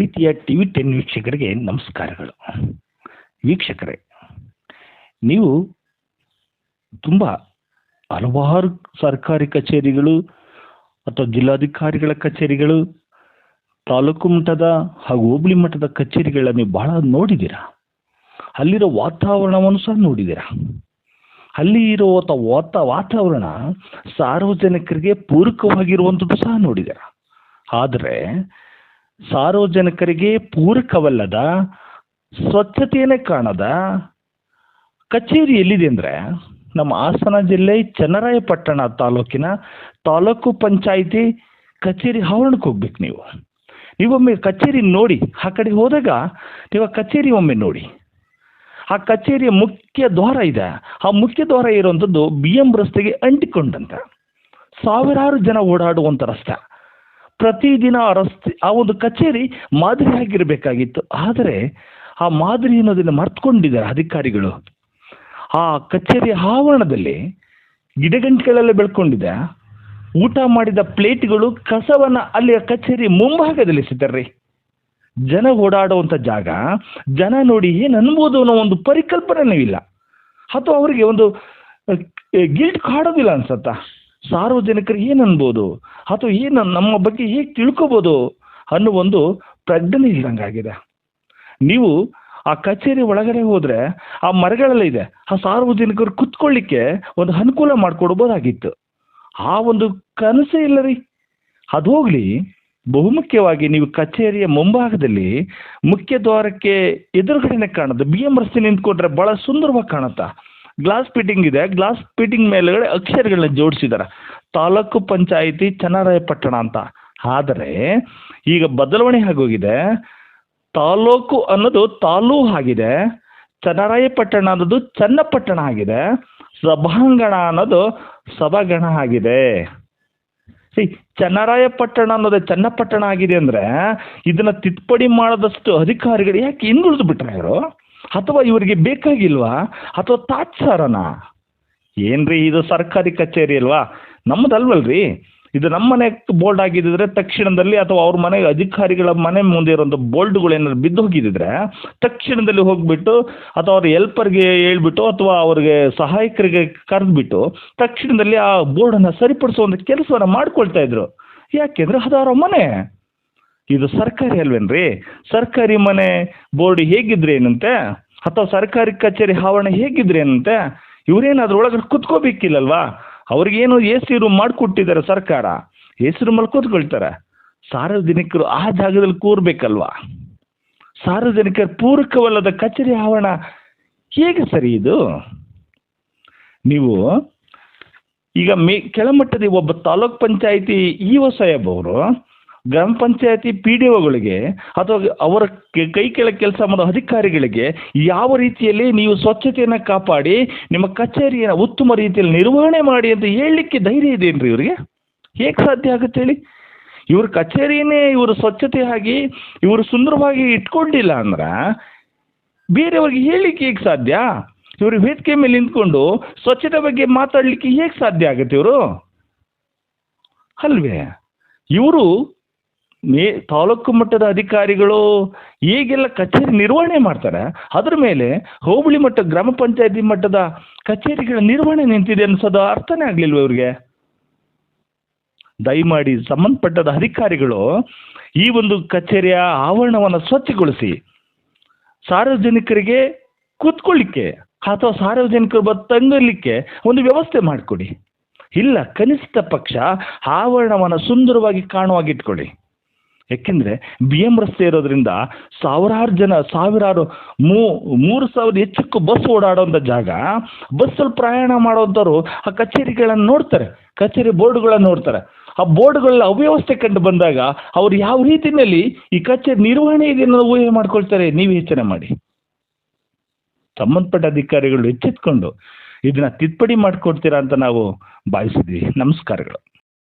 ಪ್ರೀತಿಯ TV10 ವೀಕ್ಷಕರಿಗೆ ನಮಸ್ಕಾರಗಳು. ವೀಕ್ಷಕರೇ, ನೀವು ತುಂಬ ಹಲವಾರು ಸರ್ಕಾರಿ ಕಚೇರಿಗಳು ಅಥವಾ ಜಿಲ್ಲಾಧಿಕಾರಿಗಳ ಕಚೇರಿಗಳು, ತಾಲೂಕು ಮಟ್ಟದ ಹಾಗೂ ಹೋಬಳಿ ಮಟ್ಟದ ಕಚೇರಿಗಳನ್ನ ನೀವು ಬಹಳ ನೋಡಿದ್ದೀರಾ. ಅಲ್ಲಿರೋ ವಾತಾವರಣವನ್ನು ಸಹ ನೋಡಿದ್ದೀರಾ. ಅಲ್ಲಿ ಇರೋ ವಾತಾವರಣ ಸಾರ್ವಜನಿಕರಿಗೆ ಪೂರಕವಾಗಿರುವಂಥದ್ದು ಸಹ ನೋಡಿದ್ದೀರಾ. ಆದರೆ ಸಾರ್ವಜನಿಕರಿಗೆ ಪೂರಕವಲ್ಲದ, ಸ್ವಚ್ಛತೆಯನ್ನೇ ಕಾಣದ ಕಚೇರಿ ಎಲ್ಲಿದೆ ಅಂದರೆ ನಮ್ಮ ಹಾಸನ ಜಿಲ್ಲೆ ಚನ್ನರಾಯಪಟ್ಟಣ ತಾಲೂಕಿನ ತಾಲೂಕು ಪಂಚಾಯಿತಿ ಕಚೇರಿ ಆವರಣಕ್ಕೆ ಹೋಗ್ಬೇಕು. ನೀವೊಮ್ಮೆ ಕಚೇರಿ ನೋಡಿ, ಆ ಕಡೆ ಹೋದಾಗ ನೀವು ಆ ಕಚೇರಿ ಒಮ್ಮೆ ನೋಡಿ. ಆ ಕಚೇರಿಯ ಮುಖ್ಯ ದ್ವಾರ ಇದೆ. ಆ ಮುಖ್ಯ ದ್ವಾರ ಇರುವಂಥದ್ದು BM ರಸ್ತೆಗೆ ಅಂಟಿಕೊಂಡಂತೆ ಸಾವಿರಾರು ಜನ ಓಡಾಡುವಂಥ ರಸ್ತೆ. ಪ್ರತಿದಿನ ಆ ಒಂದು ಕಚೇರಿ ಮಾದರಿ ಆಗಿರಬೇಕಾಗಿತ್ತು. ಆದರೆ ಆ ಮಾದರಿ ಅನ್ನೋದನ್ನು ಮರ್ತ್ಕೊಂಡಿದ್ದಾರೆ ಅಧಿಕಾರಿಗಳು. ಆ ಕಚೇರಿಯ ಆವರಣದಲ್ಲಿ ಗಿಡಗಂಟಿಗಳೆಲ್ಲ ಬೆಳ್ಕೊಂಡಿದೆ. ಊಟ ಮಾಡಿದ ಪ್ಲೇಟ್ಗಳು, ಕಸವನ್ನು ಅಲ್ಲಿ ಆ ಕಚೇರಿ ಮುಂಭಾಗದಲ್ಲಿ ಎಸಿತಾರೆ. ಜನ ಓಡಾಡುವಂಥ ಜಾಗ, ಜನ ನೋಡಿ ಏನು ಅನ್ಬೋದು ಅನ್ನೋ ಒಂದು ಪರಿಕಲ್ಪನೆ ಇಲ್ಲ, ಅಥವಾ ಅವರಿಗೆ ಒಂದು ಗಿಲ್ಟ್ ಕಾಡೋದಿಲ್ಲ ಅನ್ಸತ್ತಾ? ಸಾರ್ವಜನಿಕರು ಏನು ಅನ್ಬೋದು ಅಥವಾ ಏನು ನಮ್ಮ ಬಗ್ಗೆ ಹೇಗೆ ತಿಳ್ಕೊಬೋದು ಅನ್ನೋ ಒಂದು ಪ್ರಜ್ಞೆ ಇಲ್ಲದಂಗಾಗಿದೆ. ನೀವು ಆ ಕಚೇರಿ ಒಳಗಡೆ ಹೋದರೆ ಆ ಮರಗಳೆಲ್ಲ ಇದೆ, ಆ ಸಾರ್ವಜನಿಕರು ಕುತ್ಕೊಳ್ಳಿಕ್ಕೆ ಒಂದು ಅನುಕೂಲ ಮಾಡಿಕೊಡ್ಬೋದಾಗಿತ್ತು. ಆ ಒಂದು ಕನಸೇ ಇಲ್ಲ ರೀ. ಅದು ಹೋಗಲಿ, ಬಹುಮುಖ್ಯವಾಗಿ ನೀವು ಕಚೇರಿಯ ಮುಂಭಾಗದಲ್ಲಿ ಮುಖ್ಯ ದ್ವಾರಕ್ಕೆ ಎದುರುಗಡೆನೆ ಕಾಣುತ್ತೆ BM ರಸ್ತೆ ನಿಂತ್ಕೊಂಡ್ರೆ ಭಾಳ ಸುಂದರವಾಗಿ ಕಾಣುತ್ತಾ. ಗ್ಲಾಸ್ ಫಿಟ್ಟಿಂಗ್ ಇದೆ. ಗ್ಲಾಸ್ ಫಿಟ್ಟಿಂಗ್ ಮೇಲ್ಗಡೆ ಅಕ್ಷರಗಳನ್ನ ಜೋಡಿಸಿದ್ದಾರೆ, ತಾಲೂಕು ಪಂಚಾಯಿತಿ ಚನ್ನರಾಯಪಟ್ಟಣ ಅಂತ. ಆದರೆ ಈಗ ಬದಲಾವಣೆ ಆಗೋಗಿದೆ. ತಾಲೂಕು ಅನ್ನೋದು ತಾಲೂ ಆಗಿದೆ, ಚನ್ನರಾಯಪಟ್ಟಣ ಅನ್ನೋದು ಚನ್ನಪಟ್ಟಣ ಆಗಿದೆ, ಸಭಾಂಗಣ ಅನ್ನೋದು ಸಭಾಗಣ ಆಗಿದೆ. ಚನ್ನರಾಯಪಟ್ಟಣ ಅನ್ನೋದು ಚನ್ನಪಟ್ಟಣ ಆಗಿದೆ ಅಂದರೆ ಇದನ್ನ ತಿದ್ದುಪಡಿ ಮಾಡದಷ್ಟು ಅಧಿಕಾರಿಗಳು ಯಾಕೆ ಹಿಂದುಳಿದು ಬಿಟ್ರೆ ಇವರು? ಅಥವಾ ಇವರಿಗೆ ಬೇಕಾಗಿಲ್ವಾ? ಅಥವಾ ತಾತ್ಸಾರನ? ಏನ್ರಿ ಇದು ಸರ್ಕಾರಿ ಕಚೇರಿ ಅಲ್ವಾ? ನಮ್ಮದಲ್ವಲ್ರಿ ಇದು. ನಮ್ಮ ಮನೆ ಬೋಲ್ಡ್ ಆಗಿದ್ದರೆ ತಕ್ಷಣದಲ್ಲಿ, ಅಥವಾ ಅವ್ರ ಮನೆ ಅಧಿಕಾರಿಗಳ ಮನೆ ಮುಂದೆ ಇರೋಂಥ ಬೋಲ್ಡ್ಗಳು ಏನಾದ್ರು ಬಿದ್ದು ಹೋಗಿದ್ದರೆ ತಕ್ಷಣದಲ್ಲಿ ಹೋಗಿಬಿಟ್ಟು, ಅಥವಾ ಅವ್ರ ಹೆಲ್ಪರ್ಗೆ ಹೇಳ್ಬಿಟ್ಟು, ಅಥವಾ ಅವ್ರಿಗೆ ಸಹಾಯಕರಿಗೆ ಕರೆದ್ಬಿಟ್ಟು ತಕ್ಷಣದಲ್ಲಿ ಆ ಬೋರ್ಡನ್ನು ಸರಿಪಡಿಸುವಂಥ ಕೆಲಸವನ್ನು ಮಾಡ್ಕೊಳ್ತಾ ಇದ್ರು. ಯಾಕೆಂದರೆ ಅದು ಅವರ ಮನೆ. ಇದು ಸರ್ಕಾರಿ ಅಲ್ವೇನ್ರಿ? ಸರ್ಕಾರಿ ಮನೆ ಬೋರ್ಡ್ ಹೇಗಿದ್ರೆ ಏನಂತೆ, ಅಥವಾ ಸರ್ಕಾರಿ ಕಚೇರಿ ಆವರಣ ಹೇಗಿದ್ರೆ ಏನಂತೆ? ಇವರೇನು ಅದ್ರೊಳಗಡೆ ಕುತ್ಕೋಬೇಕಿಲ್ಲಲ್ವಾ? ಅವ್ರಿಗೇನು AC ರೂಮ್ ಮಾಡಿಕೊಟ್ಟಿದ್ದಾರೆ ಸರ್ಕಾರ, AC ರೂಮಲ್ಲಿ ಕೂತ್ಕೊಳ್ತಾರೆ. ಸಾರ್ವಜನಿಕರು ಆ ಜಾಗದಲ್ಲಿ ಕೂರ್ಬೇಕಲ್ವಾ? ಸಾರ್ವಜನಿಕರ ಪೂರಕವಲ್ಲದ ಕಚೇರಿ ಆವರಣ ಹೇಗೆ ಸರಿ ಇದು? ನೀವು ಈಗ ಕೆಳಮಟ್ಟದ ಒಬ್ಬ ತಾಲೂಕ್ ಪಂಚಾಯಿತಿ EO ಸಾಹೇಬ್ ಅವರು ಗ್ರಾಮ ಪಂಚಾಯತಿ PDOಗಳಿಗೆ ಅಥವಾ ಅವರ ಕೈ ಕೆಳಗೆ ಕೆಲಸ ಮಾಡೋ ಅಧಿಕಾರಿಗಳಿಗೆ ಯಾವ ರೀತಿಯಲ್ಲಿ ನೀವು ಸ್ವಚ್ಛತೆಯನ್ನು ಕಾಪಾಡಿ ನಿಮ್ಮ ಕಚೇರಿಯನ್ನು ಉತ್ತಮ ರೀತಿಯಲ್ಲಿ ನಿರ್ವಹಣೆ ಮಾಡಿ ಅಂತ ಹೇಳಲಿಕ್ಕೆ ಧೈರ್ಯ ಇದೆಯೇನ್ರಿ ಇವರಿಗೆ? ಹೇಗೆ ಸಾಧ್ಯ ಆಗುತ್ತೆ ಹೇಳಿ? ಇವ್ರ ಕಚೇರಿಯನ್ನೇ ಇವರು ಸ್ವಚ್ಛತೆಯಾಗಿ ಇವರು ಸುಂದರವಾಗಿ ಇಟ್ಕೊಂಡಿಲ್ಲ ಅಂದ್ರೆ ಬೇರೆಯವ್ರಿಗೆ ಹೇಳಲಿಕ್ಕೆ ಹೇಗೆ ಸಾಧ್ಯ? ಇವರು ವೇದಿಕೆ ಮೇಲೆ ನಿಂತ್ಕೊಂಡು ಸ್ವಚ್ಛತೆ ಬಗ್ಗೆ ಮಾತಾಡಲಿಕ್ಕೆ ಹೇಗೆ ಸಾಧ್ಯ ಆಗುತ್ತೆ ಇವರು? ಅಲ್ವೇ? ಇವರು ತಾಲೂಕು ಮಟ್ಟದ ಅಧಿಕಾರಿಗಳು ಹೇಗೆಲ್ಲ ಕಚೇರಿ ನಿರ್ವಹಣೆ ಮಾಡ್ತಾರೆ, ಅದ್ರ ಮೇಲೆ ಹೋಬಳಿ ಮಟ್ಟ ಗ್ರಾಮ ಪಂಚಾಯತಿ ಮಟ್ಟದ ಕಚೇರಿಗಳ ನಿರ್ವಹಣೆ ನಿಂತಿದೆ ಅನ್ಸೋದು ಅರ್ಥನೇ ಆಗಲಿಲ್ವ ಇವ್ರಿಗೆ? ದಯಮಾಡಿ ಸಂಬಂಧಪಟ್ಟದ ಅಧಿಕಾರಿಗಳು ಈ ಒಂದು ಕಚೇರಿಯ ಆವರಣವನ್ನು ಸ್ವಚ್ಛಗೊಳಿಸಿ ಸಾರ್ವಜನಿಕರಿಗೆ ಕೂತ್ಕೊಳ್ಳಿಕ್ಕೆ ಅಥವಾ ಸಾರ್ವಜನಿಕರು ತಂಗಲಿಕ್ಕೆ ಒಂದು ವ್ಯವಸ್ಥೆ ಮಾಡಿಕೊಡಿ. ಇಲ್ಲ, ಕನಿಷ್ಠ ಪಕ್ಷ ಆವರಣವನ್ನು ಸುಂದರವಾಗಿ ಕಾಣುವಾಗಿಟ್ಕೊಳ್ಳಿ. ಯಾಕೆಂದರೆ BM ರಸ್ತೆ ಇರೋದ್ರಿಂದ ಸಾವಿರಾರು 3,000 ಹೆಚ್ಚಕ್ಕೂ ಬಸ್ ಓಡಾಡೋಂಥ ಜಾಗ. ಬಸ್ಸಲ್ಲಿ ಪ್ರಯಾಣ ಮಾಡೋಂಥವ್ರು ಆ ಕಚೇರಿಗಳನ್ನು ನೋಡ್ತಾರೆ, ಕಚೇರಿ ಬೋರ್ಡ್ಗಳನ್ನು ನೋಡ್ತಾರೆ. ಆ ಬೋರ್ಡ್ಗಳ ಅವ್ಯವಸ್ಥೆ ಕಂಡು ಬಂದಾಗ ಅವ್ರು ಯಾವ ರೀತಿಯಲ್ಲಿ ಈ ಕಚೇರಿ ನಿರ್ವಹಣೆ ಇದೆ ಅನ್ನೋದು ಊಹೆ ಮಾಡ್ಕೊಳ್ತಾರೆ. ನೀವು ಯೋಚನೆ ಮಾಡಿ. ಸಂಬಂಧಪಟ್ಟ ಅಧಿಕಾರಿಗಳು ಎಚ್ಚೆತ್ಕೊಂಡು ಇದನ್ನು ತಿದ್ದುಪಡಿ ಮಾಡಿಕೊಡ್ತೀರಾ ಅಂತ ನಾವು ಭಾವಿಸಿದ್ವಿ. ನಮಸ್ಕಾರಗಳು.